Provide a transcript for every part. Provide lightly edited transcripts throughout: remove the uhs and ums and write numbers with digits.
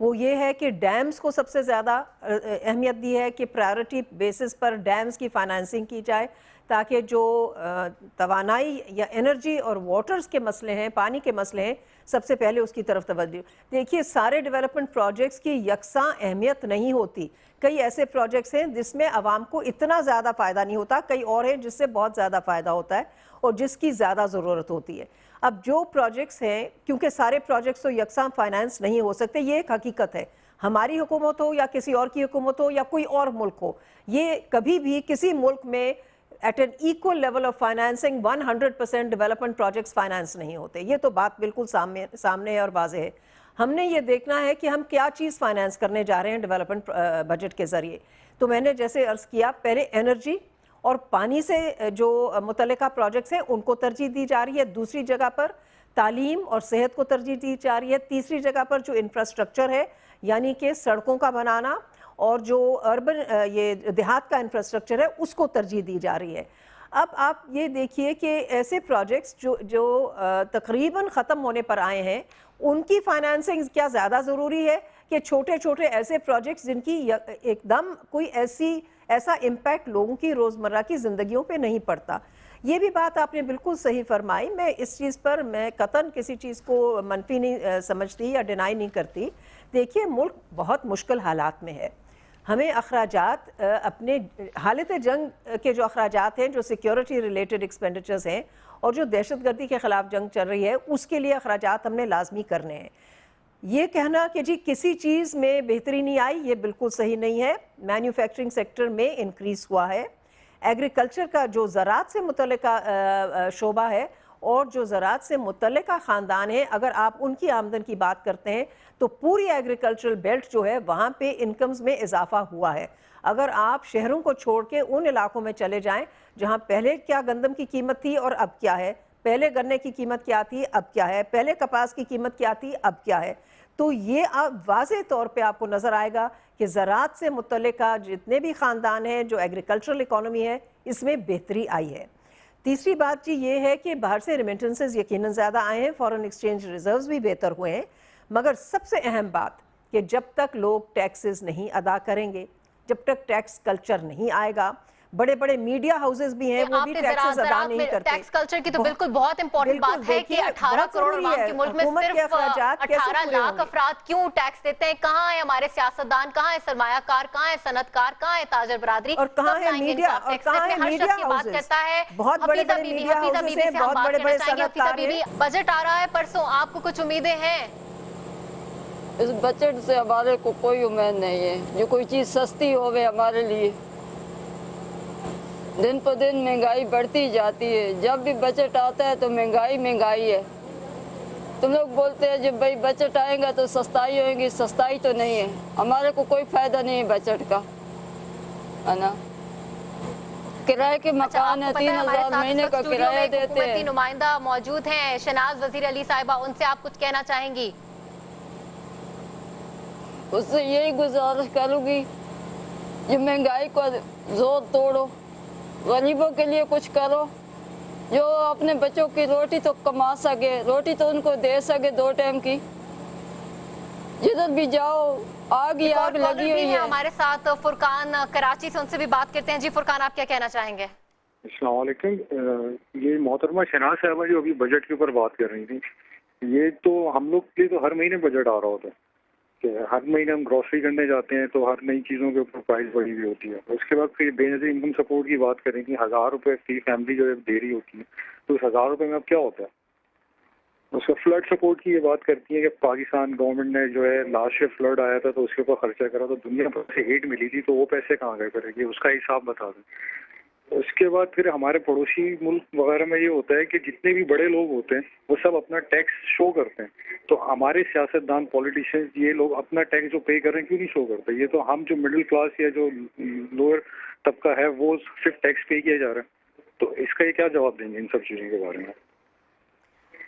وہ یہ ہے کہ ڈیمز کو سب سے زیادہ اہمیت دی ہے کہ پرائیورٹی بیسس پر ڈیمز کی فائنانسنگ کی جائے تاکہ جو توانائی یا انرجی اور واٹرز کے مسئلے ہیں، پانی کے مسئلے ہیں، سب سے پہلے اس کی طرف توجہ۔ دیکھیے سارے ڈیولپمنٹ پروجیکٹس کی یکساں اہمیت نہیں ہوتی، کئی ایسے پروجیکٹس ہیں جس میں عوام کو اتنا زیادہ فائدہ نہیں ہوتا، کئی اور ہیں جس سے بہت زیادہ فائدہ ہوتا ہے اور جس کی زیادہ ضرورت ہوتی ہے۔ اب جو پروجیکٹس ہیں، کیونکہ سارے پروجیکٹس تو یکساں فائنانس نہیں ہو سکتے، یہ ایک حقیقت ہے، ہماری حکومت ہو یا کسی اور کی حکومت ہو یا کوئی اور ملک ہو، یہ کبھی بھی کسی ملک میں at an equal level of financing 100% development projects finance نہیں ہوتے۔ یہ تو بات بالکل سامنے ہے اور واضح ہے۔ ہم نے یہ دیکھنا ہے کہ ہم کیا چیز فائنانس کرنے جا رہے ہیں ڈیولپمنٹ بجٹ کے ذریعے۔ تو میں نے جیسے عرض کیا، پہلے انرجی اور پانی سے جو متعلقہ پروجیکٹس ہیں ان کو ترجیح دی جا رہی ہے، دوسری جگہ پر تعلیم اور صحت کو ترجیح دی جا رہی ہے، تیسری جگہ پر جو انفراسٹرکچر ہے یعنی کہ سڑکوں کا بنانا اور جو اربن یہ دیہات کا انفراسٹرکچر ہے اس کو ترجیح دی جا رہی ہے۔ اب آپ یہ دیکھیے کہ ایسے پروجیکٹس جو تقریباً ختم ہونے پر آئے ہیں ان کی فائنانسنگ کیا زیادہ ضروری ہے کہ چھوٹے چھوٹے ایسے پروجیکٹس جن کی ایک دم کوئی ایسا امپیکٹ لوگوں کی روزمرہ کی زندگیوں پہ نہیں پڑتا۔ یہ بھی بات آپ نے بالکل صحیح فرمائی، میں اس چیز پر میں قطعاً کسی چیز کو منفی نہیں سمجھتی یا ڈینائی نہیں کرتی۔ دیکھیے ملک بہت مشکل حالات میں ہے، ہمیں اخراجات اپنے حالت جنگ کے جو اخراجات ہیں، جو سیکیورٹی ریلیٹڈ ایکسپینڈیچرز ہیں اور جو دہشت گردی کے خلاف جنگ چل رہی ہے اس کے لیے اخراجات ہم نے لازمی کرنے ہیں۔ یہ کہنا کہ جی کسی چیز میں بہتری نہیں آئی، یہ بالکل صحیح نہیں ہے۔ مینوفیکچرنگ سیکٹر میں انکریز ہوا ہے، ایگریکلچر کا جو زراعت سے متعلقہ شعبہ ہے اور جو زراعت سے متعلقہ خاندان ہیں، اگر آپ ان کی آمدن کی بات کرتے ہیں تو پوری ایگریکلچرل بیلٹ جو ہے وہاں پہ انکمز میں اضافہ ہوا ہے۔ اگر آپ شہروں کو چھوڑ کے ان علاقوں میں چلے جائیں جہاں پہلے کیا گندم کی قیمت تھی اور اب کیا ہے، پہلے گنے کی قیمت کیا تھی اب کیا ہے، پہلے کپاس کی قیمت کیا تھی اب کیا ہے، تو یہ واضح طور پہ آپ کو نظر آئے گا کہ زراعت سے متعلقہ جتنے بھی خاندان ہیں، جو ایگریکلچرل اکانومی ہے، اس میں بہتری آئی ہے۔ تیسری بات جی یہ ہے کہ باہر سے ریمیٹنسز یقیناً زیادہ آئے ہیں، فارن ایکسچینج ریزروز بھی بہتر ہوئے ہیں، مگر سب سے اہم بات کہ جب تک لوگ ٹیکسز نہیں ادا کریں گے، جب تک ٹیکس کلچر نہیں آئے گا، بڑے بڑے میڈیا ہاؤسز بھی ہیں وہ بھی ٹیکسز ادا نہیں کرتے۔ ٹیکس کلچر کی تو بالکل بہت امپورٹنٹ بات ہے کہ 18 کروڑ عوام کے ملک میں صرف 18 لاکھ افراد کیوں ٹیکس دیتے ہیں؟ کہاں ہے ہمارے سیاستدان، کہاں ہے سرمایہ کار، کہاں ہے صنعت کار، کہاں ہے تاجر برادری، اور کہاں ہے میڈیا، اور کہاں ہے میڈیا ہاؤسز؟ بہت بڑے بڑے میڈیا ہاؤسز ہیں، بہت بڑے بڑے صنعت کار ہیں۔ بجٹ آ رہا ہے پرسوں، آپ کو کچھ امیدیں ہیں؟ اس بجٹ سے ہمارے کو کوئی امید نہیں ہے، جو کوئی چیز سستی ہوئے ہمارے لیے۔ دن پہ دن مہنگائی بڑھتی جاتی ہے، جب بھی بجٹ آتا ہے تو مہنگائی ہے۔ تم لوگ بولتے ہیں جب بھائی بجٹ آئے گا تو سستائی ہوئے گی، سستائی تو نہیں ہے، ہمارے کو کوئی فائدہ نہیں ہے بجٹ کا، ہے نا۔ کرائے کے مکان ہے، 3000 مہینے کا کرایہ دیتے ہیں۔ نمائندہ موجود ہیں، شہناز وزیر علی صاحبہ، ان سے آپ کچھ کہنا چاہیں گی؟ اس سے یہی گزارش کروں گی جو مہنگائی کو زور توڑو، غریبوں کے لیے کچھ کرو، جو اپنے بچوں کی روٹی تو کما سکے، روٹی تو ان کو دے سکے 2 ٹائم کی۔ جدھر بھی جاؤ آگ ہی آگ لگی ہوئی ہے۔ ہمارے ساتھ فرقان کراچی سے، ان سے بھی بات کرتے ہیں۔ جی فرقان، آپ کیا کہنا چاہیں گے؟ السلام علیکم۔ یہ محترمہ شہناز صاحبہ جو ابھی بجٹ کے اوپر بات کر رہی تھی، یہ تو ہم لوگ کے تو ہر مہینے بجٹ آ رہا ہوتا ہے کہ ہر مہینے ہم گروسری کرنے جاتے ہیں تو ہر نئی چیزوں کے اوپر پرائز بڑھی ہوئی ہوتی ہے۔ اس کے بعد پھر بے نظیر انکم سپورٹ کی بات کریں کہ 1000 روپے فی فیملی جو ہے دے رہی ہوتی ہے، تو اس 1000 روپے میں اب کیا ہوتا ہے؟ اس کا فلڈ سپورٹ کی یہ بات کرتی ہے کہ پاکستان گورنمنٹ نے جو ہے لاسٹ ایئر فلڈ آیا تھا تو اس کے اوپر خرچہ کرا تو دنیا بھر سے ایڈ ملی تھی، تو وہ پیسے کہاں گئے کرے گی، اس کا حساب بتا دیں۔ اس کے بعد پھر ہمارے پڑوسی ملک وغیرہ میں یہ ہوتا ہے کہ جتنے بھی بڑے لوگ ہوتے ہیں وہ سب اپنا ٹیکس شو کرتے ہیں، تو ہمارے سیاستدان پولیٹیشینز یہ لوگ اپنا ٹیکس جو پے کر رہے ہیں کیوں نہیں شو کرتے؟ یہ تو ہم جو مڈل کلاس یا جو لوئر طبقہ ہے وہ صرف ٹیکس پے کیا جا رہا ہے، تو اس کا یہ کیا جواب دیں گے ان سب چیزوں کے بارے میں؟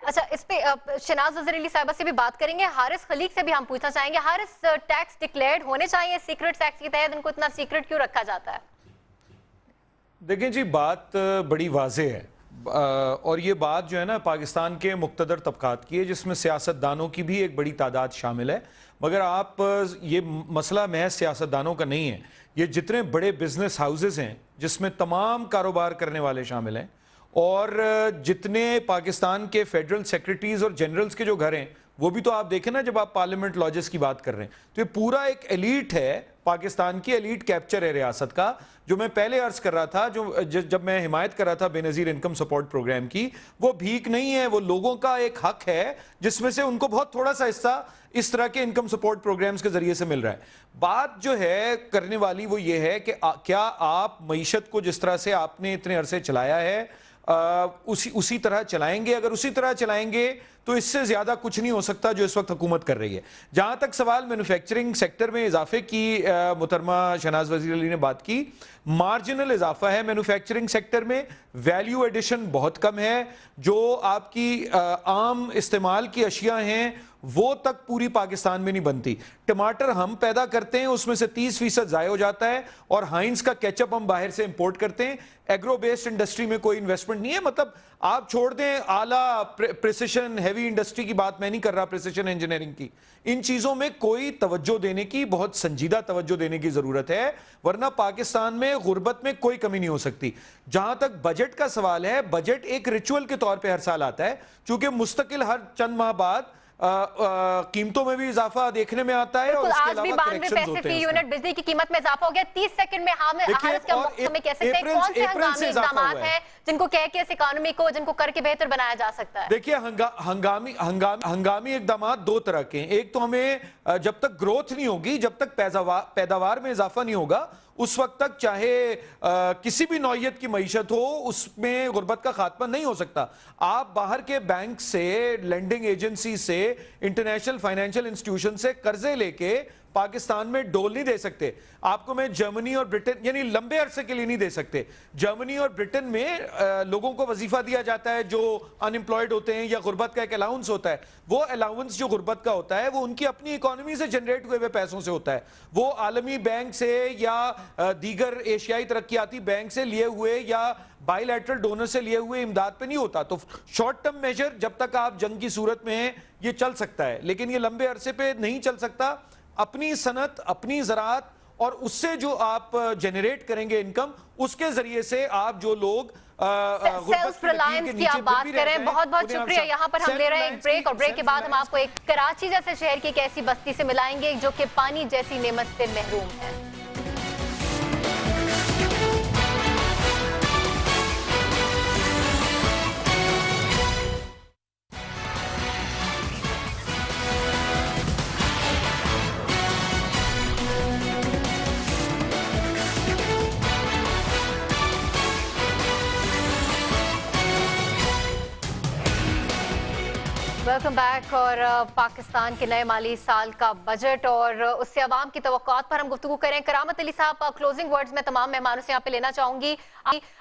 اچھا، اس پہ شہناز وزیر علی صاحبہ سے بھی بات کریں گے۔ حارث خلیق سے بھی ہم پوچھنا چاہیں گے، حارث ٹیکس ڈکلیئرڈ ہونے چاہیے سیکرٹ ٹیکس کے تحت، ان کو اتنا سیکرٹ کیوں رکھا جاتا ہے؟ دیکھیں جی، بات بڑی واضح ہے اور یہ بات جو ہے نا پاکستان کے مقتدر طبقات کی ہے، جس میں سیاستدانوں کی بھی ایک بڑی تعداد شامل ہے۔ مگر آپ یہ مسئلہ محض سیاستدانوں کا نہیں ہے. یہ جتنے بڑے بزنس ہاؤسز ہیں جس میں تمام کاروبار کرنے والے شامل ہیں اور جتنے پاکستان کے فیڈرل سیکرٹریز اور جنرلز کے جو گھر ہیں وہ بھی تو آپ دیکھیں نا جب آپ پارلیمنٹ لاجز کی بات کر رہے ہیں تو یہ پورا ایک ایلیٹ ہے پاکستان کی ایلیٹ کیپچر ہے ریاست کا. جو میں پہلے عرض کر رہا تھا جب میں حمایت کر رہا تھا بے نظیر انکم سپورٹ پروگرام کی, وہ بھیک نہیں ہے, وہ لوگوں کا ایک حق ہے جس میں سے ان کو بہت تھوڑا سا حصہ اس طرح کے انکم سپورٹ پروگرامز کے ذریعے سے مل رہا ہے. بات جو ہے کرنے والی وہ یہ ہے کہ کیا آپ معیشت کو جس طرح سے آپ نے اتنے عرصے چلایا ہے اسی طرح چلائیں گے؟ اگر اسی طرح چلائیں گے تو اس سے زیادہ کچھ نہیں ہو سکتا جو اس وقت حکومت کر رہی ہے. جہاں تک سوال مینوفیکچرنگ سیکٹر میں اضافے کی محترمہ شہناز وزیر علی نے بات کی, مارجنل اضافہ ہے مینوفیکچرنگ سیکٹر میں, ویلیو ایڈیشن بہت کم ہے. جو آپ کی عام استعمال کی اشیاء ہیں وہ تک پوری پاکستان میں نہیں بنتی. ٹماٹر ہم پیدا کرتے ہیں اس میں سے 30% ضائع ہو جاتا ہے اور ہائنز کا کیچپ ہم باہر سے امپورٹ کرتے ہیں. ایگرو بیسڈ انڈسٹری میں کوئی انویسٹمنٹ نہیں ہے. مطلب آپ چھوڑ دیں اعلیٰ پریسیشن ہیوی انڈسٹری کی بات میں نہیں کر رہا, پریسیشن انجینئرنگ کی, ان چیزوں میں کوئی توجہ دینے کی, بہت سنجیدہ توجہ دینے کی ضرورت ہے, ورنہ پاکستان میں غربت میں کوئی کمی نہیں ہو سکتی. جہاں تک بجٹ کا سوال ہے, بجٹ ایک ریچول کے طور پہ ہر سال آتا ہے چونکہ مستقل ہر چند ماہ بعد قیمتوں میں بھی اضافہ دیکھنے میں آتا ہے اور اس کے علاوہ کریکشنز ہوتے ہیں. یونٹ بجلی کی قیمت میں اضافہ ہو گیا. 30 سیکنڈ میں حارث کا ہمیں کہہ سکتے ہیں کون سے ہنگامی اقدامات ہیں جن کو کہہ کے اس اکانومی کو جن کو کر کے بہتر بنایا جا سکتا ہے؟ دیکھیے ہنگامی اقدامات دو طرح کے ہیں. ایک تو ہمیں جب تک گروتھ نہیں ہوگی, جب تک پیداوار میں اضافہ نہیں ہوگا, اس وقت تک چاہے کسی بھی نوعیت کی معیشت ہو اس میں غربت کا خاتمہ نہیں ہو سکتا. آپ باہر کے بینک سے, لینڈنگ ایجنسی سے, انٹرنیشنل فائنینشل انسٹیٹیوشن سے قرضے لے کے پاکستان میں ڈول نہیں دے سکتے. آپ کو میں جرمنی اور برٹن, یعنی لمبے عرصے کے لیے نہیں دے سکتے. جرمنی اور برٹن میں لوگوں کو وظیفہ دیا جاتا ہے جو ان امپلائڈ ہوتے ہیں یا غربت کا ایک الاؤنس ہوتا ہے. وہ الاؤنس جو غربت کا ہوتا ہے وہ ان کی اپنی اکانومی سے جنریٹ ہوئے پیسوں سے ہوتا ہے. وہ عالمی بینک سے یا دیگر ایشیائی ترقیاتی بینک سے لیے ہوئے یا بائی لیٹرل ڈونر سے لیے ہوئے امداد پہ نہیں ہوتا. تو شارٹ ٹرم میجر جب تک آپ جنگ کی صورت میں ہیں یہ چل سکتا ہے, لیکن یہ لمبے عرصے پہ نہیں چل سکتا. اپنی صنعت, اپنی زراعت اور اس سے جو آپ جنریٹ کریں گے انکم, اس کے ذریعے سے آپ جو لوگ سیلف ریلائنس کی آپ بات کریں. بہت بہت شکریہ. یہاں پر ہم لے رہے ہیں ایک بریک اور بریک کے بعد ہم آپ کو ایک کراچی جیسے شہر کی ایک ایسی بستی سے ملائیں گے جو کہ پانی جیسی نعمت سے محروم ہے. Welcome back. اور پاکستان کے نئے مالی سال کا بجٹ اور اس سے عوام کی توقعات پر ہم گفتگو کریں. کرامت علی صاحب, کلوزنگ ورڈز میں تمام مہمانوں سے یہاں پہ لینا چاہوں گی.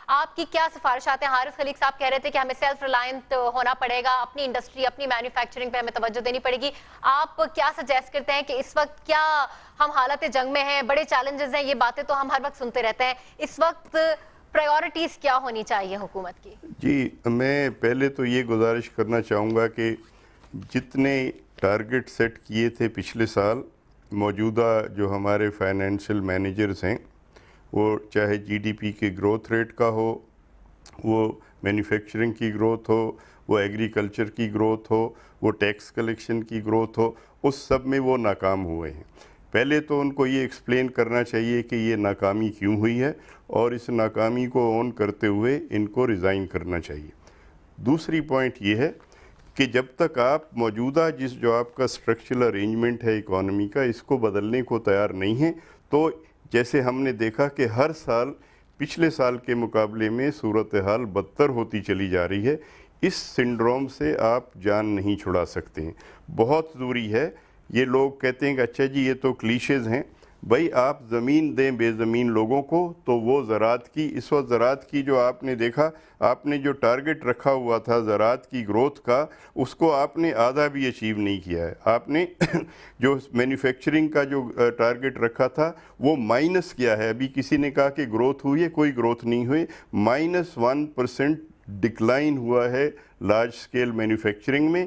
آپ کی کیا سفارشات ہیں؟ حارث خلیق صاحب کہہ رہے تھے کہ ہمیں سیلف ریلائنٹ ہونا پڑے گا, اپنی انڈسٹری, اپنی مینوفیکچرنگ پہ ہمیں توجہ دینی پڑے گی. آپ کیا سجیسٹ کرتے ہیں کہ اس وقت کیا ہم حالت جنگ میں ہیں, بڑے چیلنجز ہیں, یہ باتیں تو ہم ہر وقت سنتے رہتے ہیں, اس وقت پرائیورٹیز کیا ہونی چاہیے حکومت کی؟ جی, میں پہلے تو یہ گزارش کرنا چاہوں گا کہ جتنے ٹارگٹ سیٹ کیے تھے پچھلے سال موجودہ جو ہمارے فائنینشیل مینیجرز ہیں, وہ چاہے جی ڈی پی کے گروتھ ریٹ کا ہو, وہ مینوفیکچرنگ کی گروتھ ہو, وہ ایگریکلچر کی گروتھ ہو, وہ ٹیکس کلیکشن کی گروتھ ہو, اس سب میں وہ ناکام ہوئے ہیں. پہلے تو ان کو یہ ایکسپلین کرنا چاہیے کہ یہ ناکامی کیوں ہوئی ہے اور اس ناکامی کو اون کرتے ہوئے ان کو ریزائن کرنا چاہیے. دوسری پوائنٹ یہ ہے کہ جب تک آپ موجودہ جو آپ کا اسٹرکچرل ارینجمنٹ ہے اکانومی کا, اس کو بدلنے کو تیار نہیں ہیں, تو جیسے ہم نے دیکھا کہ ہر سال پچھلے سال کے مقابلے میں صورتحال بدتر ہوتی چلی جا رہی ہے. اس سنڈروم سے آپ جان نہیں چھڑا سکتے ہیں. بہت ضروری ہے. یہ لوگ کہتے ہیں کہ اچھا جی یہ تو کلیشز ہیں, بھائی آپ زمین دیں بے زمین لوگوں کو تو وہ زراعت کی, اس وقت زراعت کی جو آپ نے دیکھا, آپ نے جو ٹارگٹ رکھا ہوا تھا زراعت کی گروتھ کا, اس کو آپ نے آدھا بھی اچیو نہیں کیا ہے. آپ نے جو مینوفیکچرنگ کا جو ٹارگٹ رکھا تھا وہ مائنس کیا ہے. ابھی کسی نے کہا کہ گروتھ ہوئی ہے, کوئی گروتھ نہیں ہوئی. -1% ڈکلائن ہوا ہے لارج سکیل مینوفیکچرنگ میں.